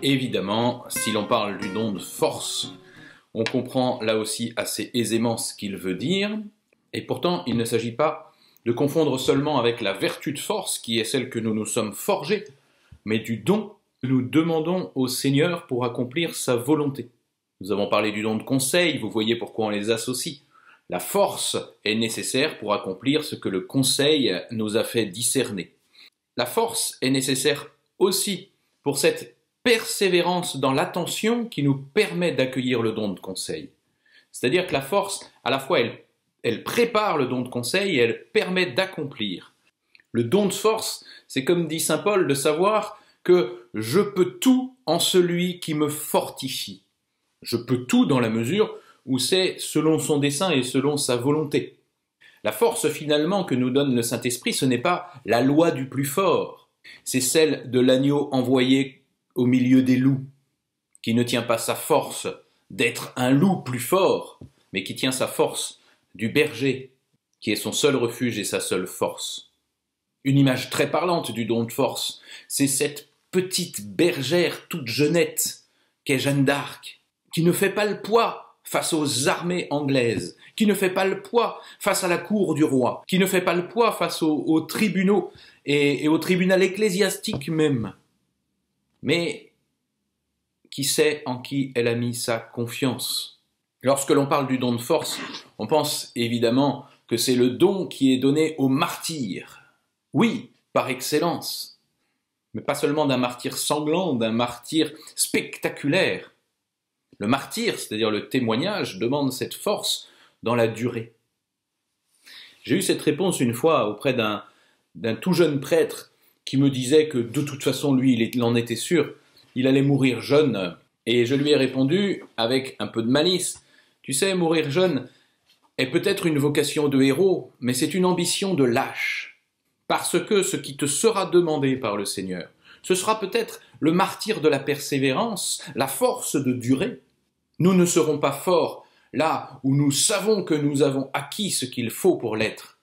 Évidemment, si l'on parle du don de force, on comprend là aussi assez aisément ce qu'il veut dire, et pourtant il ne s'agit pas de confondre seulement avec la vertu de force, qui est celle que nous nous sommes forgés, mais du don que nous demandons au Seigneur pour accomplir sa volonté. Nous avons parlé du don de conseil, vous voyez pourquoi on les associe. La force est nécessaire pour accomplir ce que le conseil nous a fait discerner. La force est nécessaire aussi pour cette persévérance dans l'attention qui nous permet d'accueillir le don de conseil. C'est-à-dire que la force, à la fois, elle prépare le don de conseil et elle permet d'accomplir. Le don de force, c'est comme dit saint Paul, de savoir que je peux tout en celui qui me fortifie. Je peux tout dans la mesure où c'est selon son dessein et selon sa volonté. La force finalement que nous donne le Saint-Esprit, ce n'est pas la loi du plus fort, c'est celle de l'agneau envoyé au milieu des loups, qui ne tient pas sa force d'être un loup plus fort, mais qui tient sa force du berger, qui est son seul refuge et sa seule force. Une image très parlante du don de force, c'est cette petite bergère toute jeunette qu'est Jeanne d'Arc, qui ne fait pas le poids face aux armées anglaises, qui ne fait pas le poids face à la cour du roi, qui ne fait pas le poids face aux tribunaux et au tribunal ecclésiastique même, mais qui sait en qui elle a mis sa confiance. Lorsque l'on parle du don de force, on pense évidemment que c'est le don qui est donné aux martyrs. Oui, par excellence, mais pas seulement d'un martyr sanglant, d'un martyr spectaculaire. Le martyr, c'est-à-dire le témoignage, demande cette force dans la durée. J'ai eu cette réponse une fois auprès d'un tout jeune prêtre qui me disait que de toute façon, lui, il en était sûr, il allait mourir jeune. Et je lui ai répondu, avec un peu de malice, « Tu sais, mourir jeune est peut-être une vocation de héros, mais c'est une ambition de lâche. Parce que ce qui te sera demandé par le Seigneur, ce sera peut-être le martyre de la persévérance, la force de durer. Nous ne serons pas forts là où nous savons que nous avons acquis ce qu'il faut pour l'être.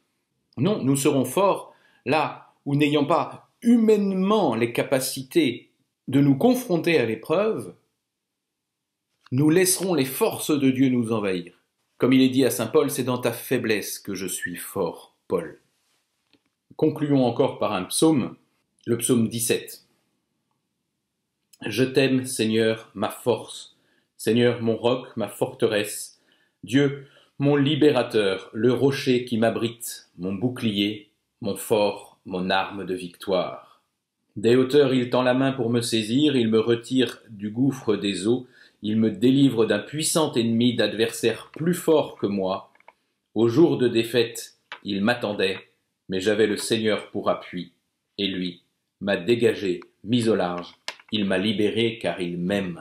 Non, nous serons forts là où, n'ayant pas humainement les capacités de nous confronter à l'épreuve, nous laisserons les forces de Dieu nous envahir. Comme il est dit à saint Paul, c'est dans ta faiblesse que je suis fort, Paul. Concluons encore par un psaume, le psaume 17. Je t'aime, Seigneur, ma force, Seigneur, mon roc, ma forteresse, Dieu, mon libérateur, le rocher qui m'abrite, mon bouclier, mon fort, mon arme de victoire. Des hauteurs il tend la main pour me saisir, il me retire du gouffre des eaux, il me délivre d'un puissant ennemi, d'adversaires plus forts que moi. Au jour de défaite, il m'attendait, mais j'avais le Seigneur pour appui, et lui m'a dégagé, mis au large, il m'a libéré car il m'aime.